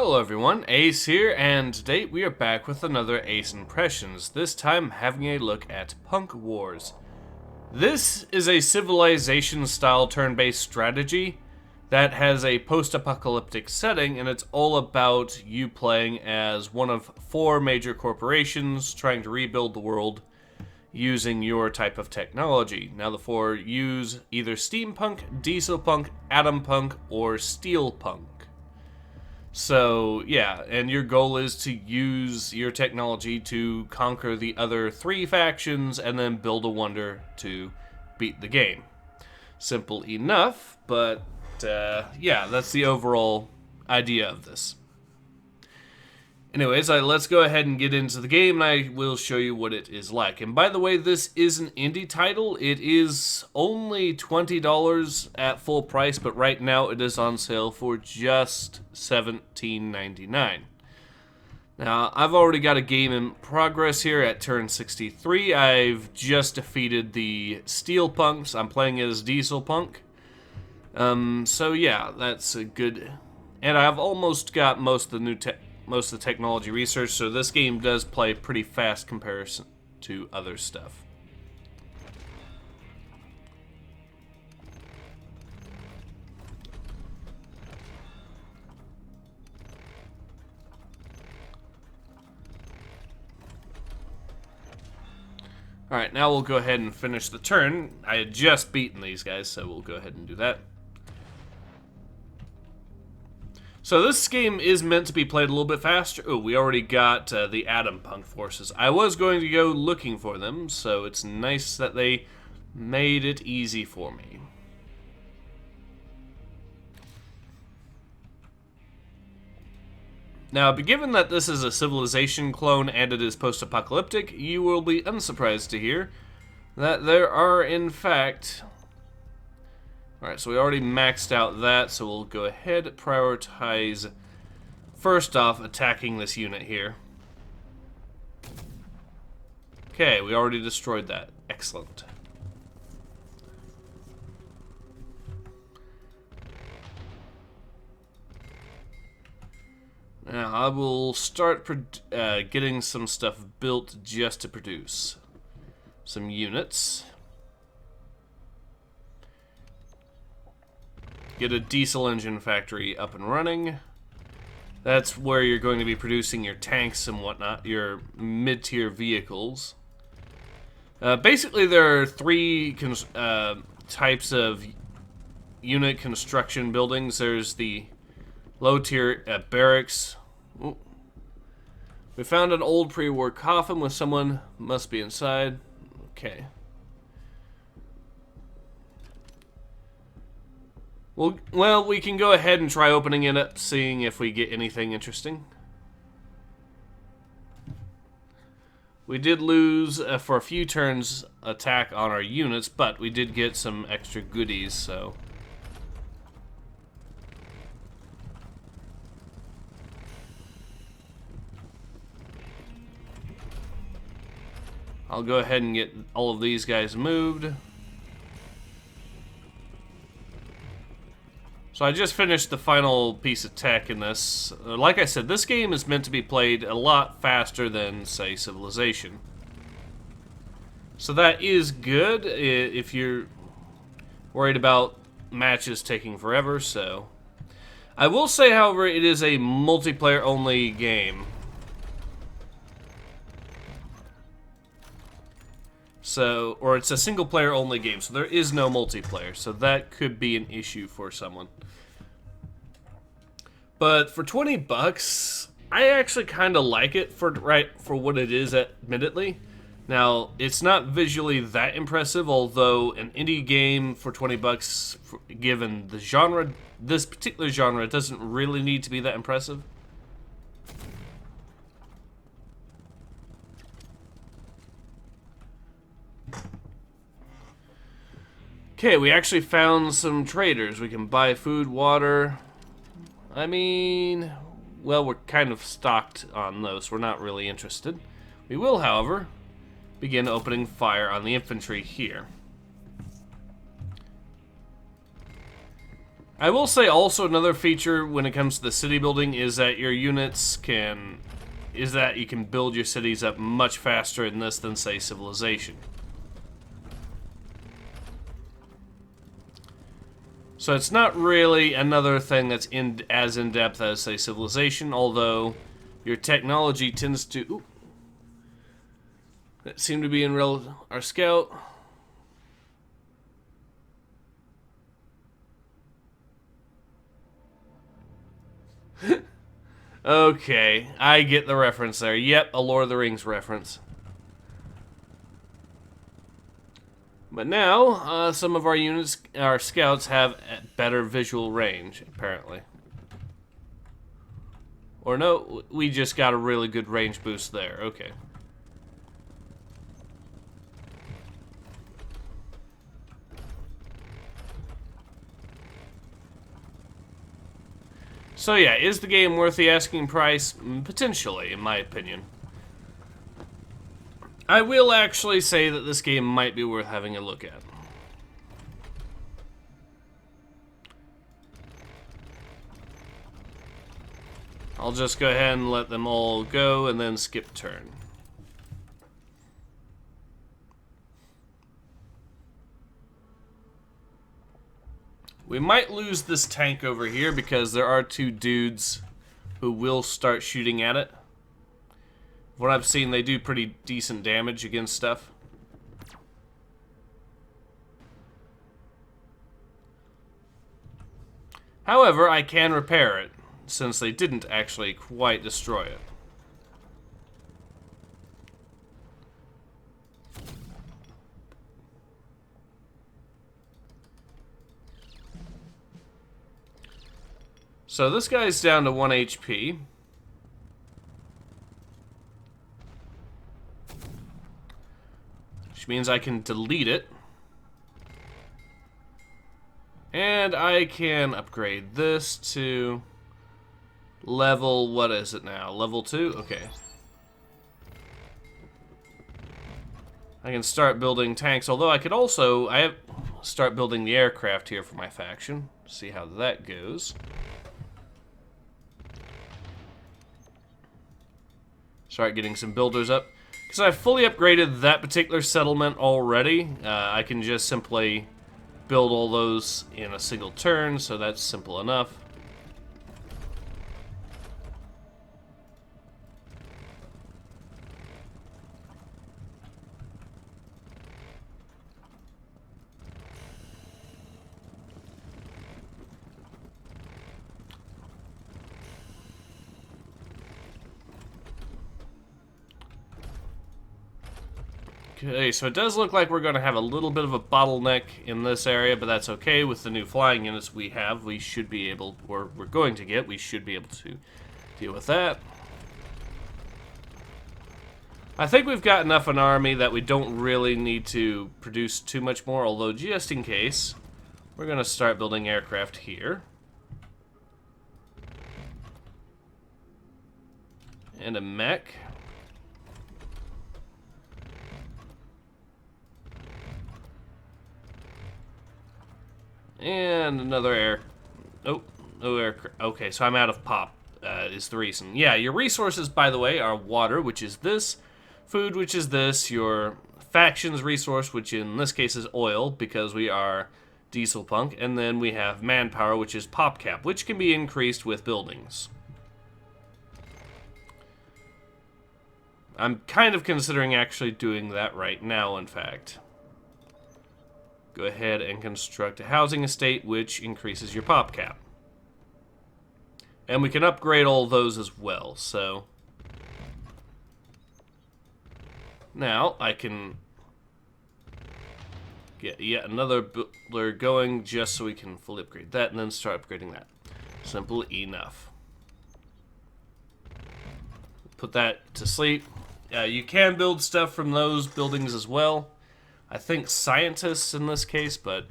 Hello everyone, Ace here, and today we are back with another Ace Impressions, this time having a look at Punk Wars. This is a Civilization-style turn-based strategy that has a post-apocalyptic setting, and it's all about you playing as one of four major corporations trying to rebuild the world using your type of technology. Now the four use either steampunk, dieselpunk, atompunk, or steelpunk. So, yeah, and your goal is to use your technology to conquer the other three factions and then build a wonder to beat the game. Simple enough, but yeah, that's the overall idea of this. Anyways, let's go ahead and get into the game, and I will show you what it is like. And by the way, this is an indie title. It is only $20 at full price, but right now it is on sale for just $17.99. Now, I've already got a game in progress here at turn 63. I've just defeated the Steelpunks. I'm playing as Dieselpunk. So yeah, that's a good... And I've almost got most of the technology research, so this game does play pretty fast comparison to other stuff. Alright, now we'll go ahead and finish the turn. I had just beaten these guys, so we'll go ahead and do that. So this game is meant to be played a little bit faster. Oh, we already got the Atompunk forces. I was going to go looking for them, so it's nice that they made it easy for me. Now, given that this is a Civilization clone and it is post-apocalyptic, you will be unsurprised to hear that there are, in fact... Alright, so we already maxed out that, so we'll go ahead and prioritize, first off, attacking this unit here. Okay, we already destroyed that. Excellent. Now, I will start getting some stuff built just to produce some units. Get a diesel engine factory up and running. That's where you're going to be producing your tanks and whatnot, your mid-tier vehicles. Basically, there are three types of unit construction buildings. There's the low-tier barracks. Ooh. We found an old pre-war coffin with someone must be inside. Okay. Well, we can go ahead and try opening it up, seeing if we get anything interesting. We did lose, for a few turns, attack on our units, but we did get some extra goodies, so... I'll go ahead and get all of these guys moved. So I just finished the final piece of tech in this. Like I said, this game is meant to be played a lot faster than, say, Civilization. So that is good if you're worried about matches taking forever, so... I will say, however, it is a multiplayer-only game. So, or it's a single-player only game, so there is no multiplayer, so that could be an issue for someone. But for 20 bucks, I actually kind of like it for what it is, admittedly. Now, it's not visually that impressive, although an indie game for 20 bucks, given the genre, this particular genre, it doesn't really need to be that impressive. Okay, we actually found some traders. We can buy food, water. I mean, well, we're kind of stocked on those. We're not really interested. We will, however, begin opening fire on the infantry here. I will say also another feature when it comes to the city building is that your units can... is that you can build your cities up much faster in this than, say, Civilization. So it's not really another thing that's as in-depth as, say, Civilization, although your technology tends to... Ooh, that seemed to be in our scout. Okay, I get the reference there. Yep, a Lord of the Rings reference. But now, some of our units, our scouts, have better visual range, apparently. Or no, we just got a really good range boost there. Okay. So yeah, is the game worth the asking price? Potentially, in my opinion. I will actually say that this game might be worth having a look at. I'll just go ahead and let them all go and then skip turn. We might lose this tank over here because there are two dudes who will start shooting at it. What I've seen, they do pretty decent damage against stuff. However, I can repair it, since they didn't actually quite destroy it. So this guy's down to 1 HP. Which means I can delete it. And I can upgrade this to level, what is it now? Level 2? Okay. I can start building tanks, although I could also, start building the aircraft here for my faction. See how that goes. Start getting some builders up. Because I've fully upgraded that particular settlement already, I can just simply build all those in a single turn, so that's simple enough. Okay, so it does look like we're going to have a little bit of a bottleneck in this area, but that's okay. With the new flying units we have, we should be able, or we're going to get, we should be able to deal with that. I think we've got enough an army that we don't really need to produce too much more, although just in case, we're going to start building aircraft here. And a mech. And another air... Oh, no aircraft. Okay, so I'm out of pop, is the reason. Yeah, your resources, by the way, are water, which is this, food, which is this, your factions resource, which in this case is oil, because we are diesel punk, and then we have manpower, which is pop cap, which can be increased with buildings. I'm kind of considering actually doing that right now, in fact. Go ahead and construct a housing estate, which increases your pop cap. And we can upgrade all those as well, so... Now, I can get yet another builder going just so we can fully upgrade that, and then start upgrading that. Simple enough. Put that to sleep. You can build stuff from those buildings as well. I think scientists in this case, but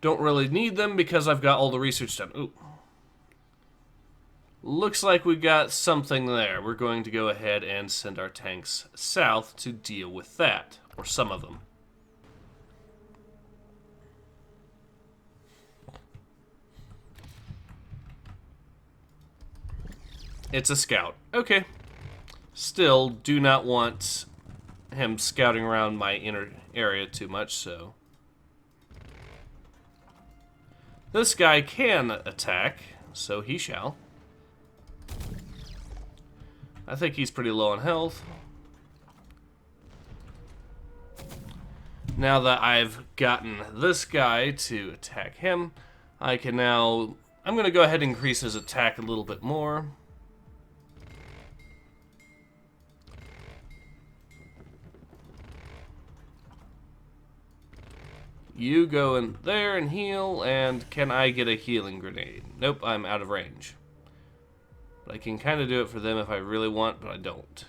don't really need them because I've got all the research done. Ooh. Looks like we got something there. We're going to go ahead and send our tanks south to deal with that, or some of them. It's a scout. Okay. Still, do not want him scouting around my inner area too much, so... This guy can attack, so he shall. I think he's pretty low on health. Now that I've gotten this guy to attack him, I can now... I'm going to go ahead and increase his attack a little bit more. You go in there and heal, and can I get a healing grenade? Nope, I'm out of range. But I can kind of do it for them if I really want, but I don't.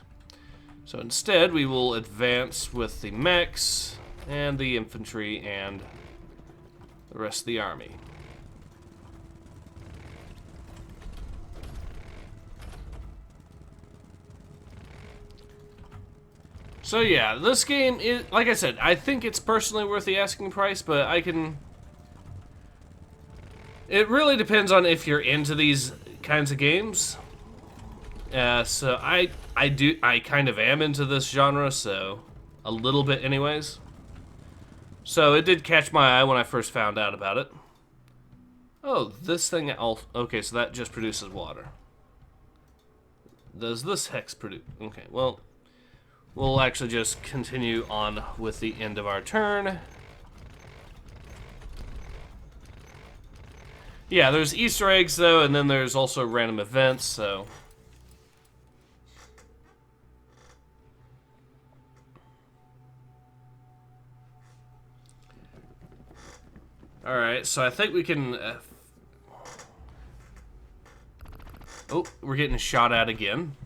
So instead, we will advance with the mechs and the infantry and the rest of the army. So yeah, this game is, like I said, I think it's personally worth the asking price, but I can... It really depends on if you're into these kinds of games. So I kind of am into this genre, so a little bit anyways. So it did catch my eye when I first found out about it. Oh, this thing, okay, so that just produces water. Does this hex produce? Okay, well... We'll actually just continue on with the end of our turn. Yeah, there's Easter eggs, though, and then there's also random events, so... Alright, so I think we can... Oh, we're getting shot at again.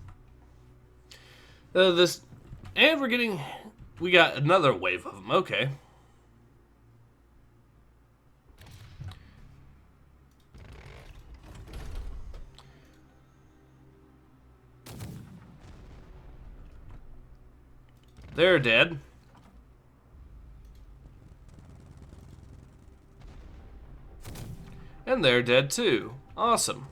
And we got another wave of them. Okay. They're dead. And they're dead too. Awesome.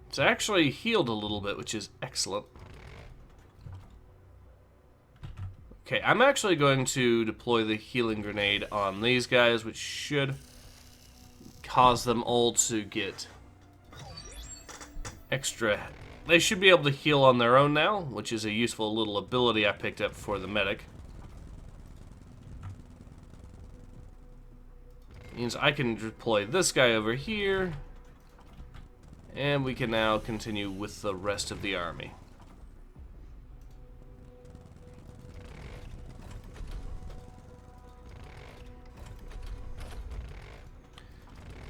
It's actually healed a little bit, which is excellent. Okay, I'm actually going to deploy the healing grenade on these guys, which should cause them all to get extra... They should be able to heal on their own now, which is a useful little ability I picked up for the medic. Means I can deploy this guy over here. And we can now continue with the rest of the army.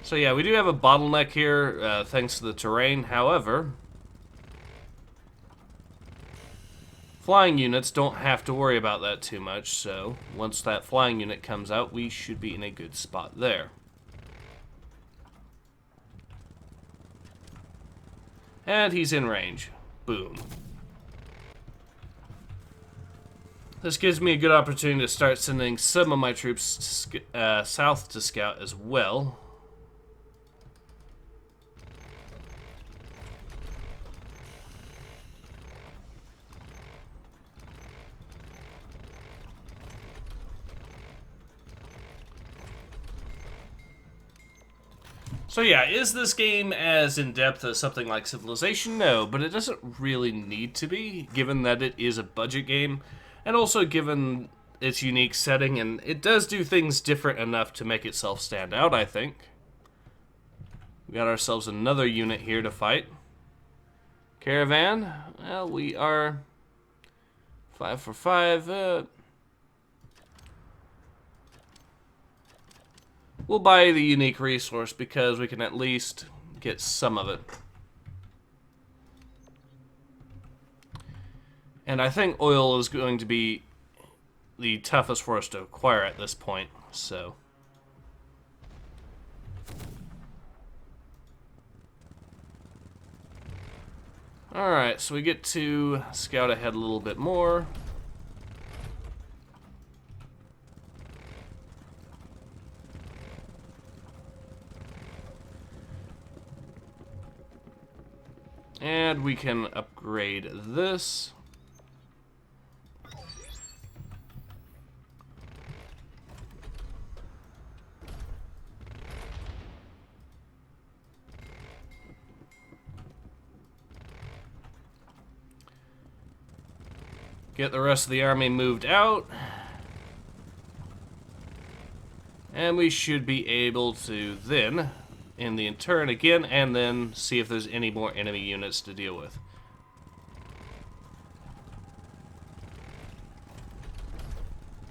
So yeah, we do have a bottleneck here, thanks to the terrain. However, flying units don't have to worry about that too much, so once that flying unit comes out, we should be in a good spot there. And he's in range. Boom. This gives me a good opportunity to start sending some of my troops south to scout as well. So yeah, is this game as in-depth as something like Civilization? No, but it doesn't really need to be, given that it is a budget game, and also given its unique setting, and it does do things different enough to make itself stand out, I think. We got ourselves another unit here to fight. Caravan? Well, we are 5 for 5. We'll buy the unique resource because we can at least get some of it. And I think oil is going to be the toughest for us to acquire at this point, so... Alright, so we get to scout ahead a little bit more. And we can upgrade this. Get the rest of the army moved out. And we should be able to then in the turn again and then see if there's any more enemy units to deal with.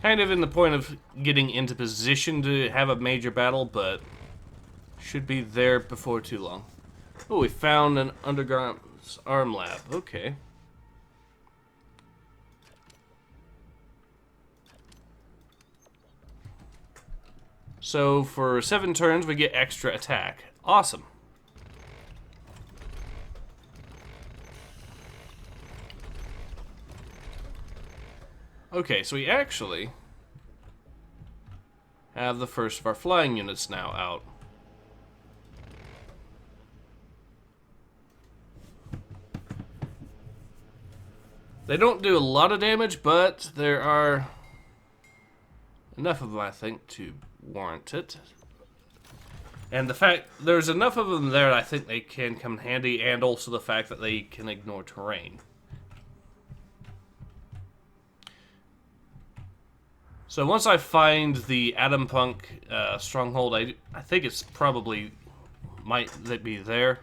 Kind of in the point of getting into position to have a major battle, but should be there before too long. Oh, we found an underground arm lab. Okay. So for 7 turns, we get extra attack. Awesome. Okay, so we actually have the first of our flying units now out. They don't do a lot of damage, but there are enough of them, I think, to warrant it. And the fact there's enough of them there, I think they can come in handy, and also the fact that they can ignore terrain. So once I find the Atom Punk stronghold, I think it's probably might be there.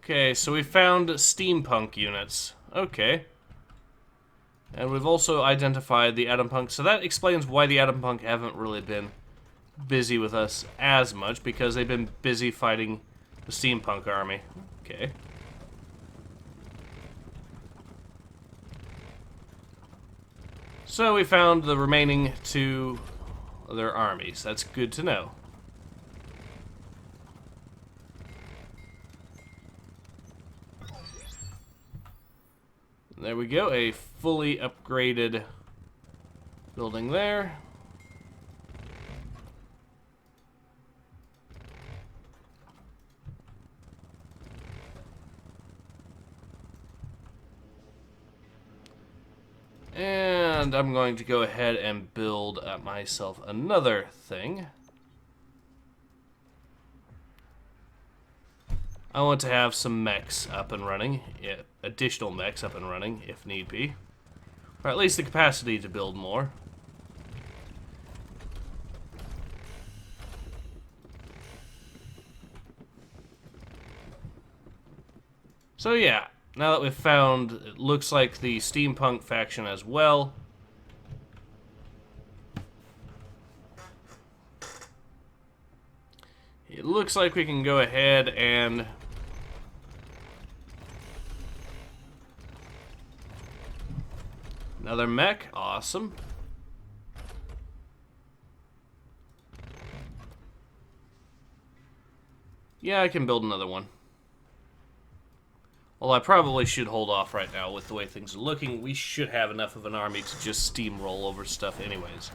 Okay, so we found steampunk units. Okay. And we've also identified the Atom Punk, so that explains why the Atom Punk haven't really been busy with us as much, because they've been busy fighting the steampunk army. Okay. So we found the remaining 2 of their armies. That's good to know. There we go, a fully upgraded building there. And I'm going to go ahead and build myself another thing. I want to have some mechs up and running, additional mechs up and running if need be. Or at least the capacity to build more. So yeah, now that we've found, it looks like the steampunk faction as well. It looks like we can go ahead and another mech, awesome. Yeah, I can build another one. Well, I probably should hold off right now with the way things are looking. We should have enough of an army to just steamroll over stuff anyways.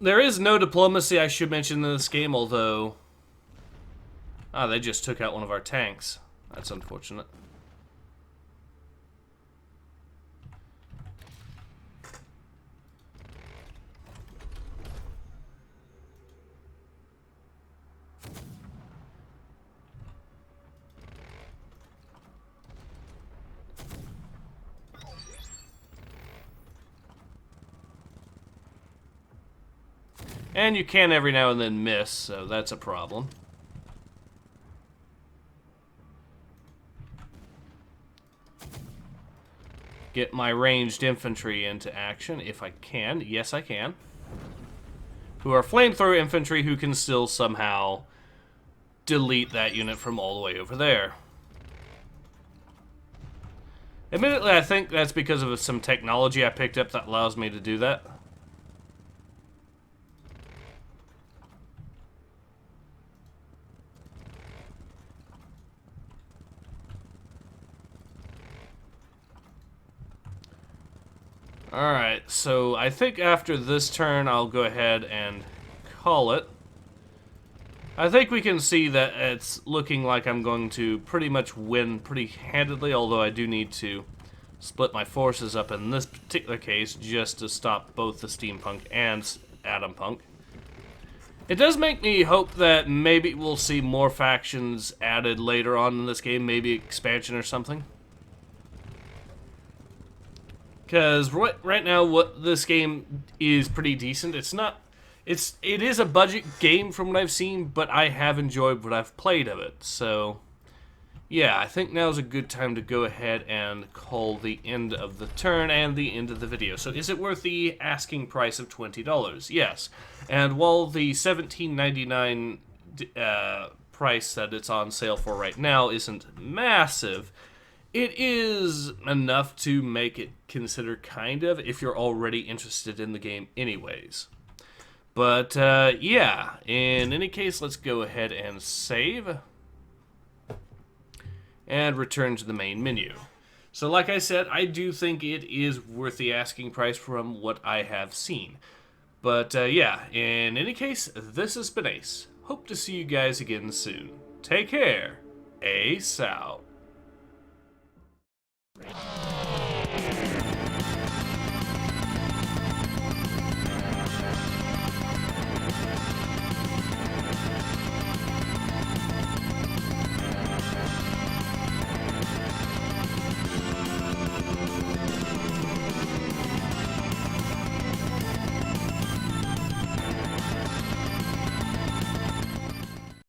There is no diplomacy, I should mention, in this game, although... Ah, they just took out one of our tanks. That's unfortunate. And you can every now and then miss, so that's a problem. Get my ranged infantry into action, if I can. Yes, I can. Who are flamethrower infantry who can still somehow delete that unit from all the way over there. Admittedly, I think that's because of some technology I picked up that allows me to do that. Alright, so I think after this turn I'll go ahead and call it. I think we can see that it's looking like I'm going to pretty much win pretty handedly, although I do need to split my forces up in this particular case just to stop both the steampunk and atom punk. It does make me hope that maybe we'll see more factions added later on in this game, maybe expansion or something. Because right now, what this game is pretty decent. It is a budget game from what I've seen, but I have enjoyed what I've played of it. So, yeah, I think now is a good time to go ahead and call the end of the turn and the end of the video. So, is it worth the asking price of $20? Yes. And while the $17.99 price that it's on sale for right now isn't massive, it is enough to make it consider kind of if you're already interested in the game anyways. But, yeah, in any case, let's go ahead and save. And return to the main menu. So like I said, I do think it is worth the asking price from what I have seen. But, yeah, in any case, this has been Ace. Hope to see you guys again soon. Take care. Ace out.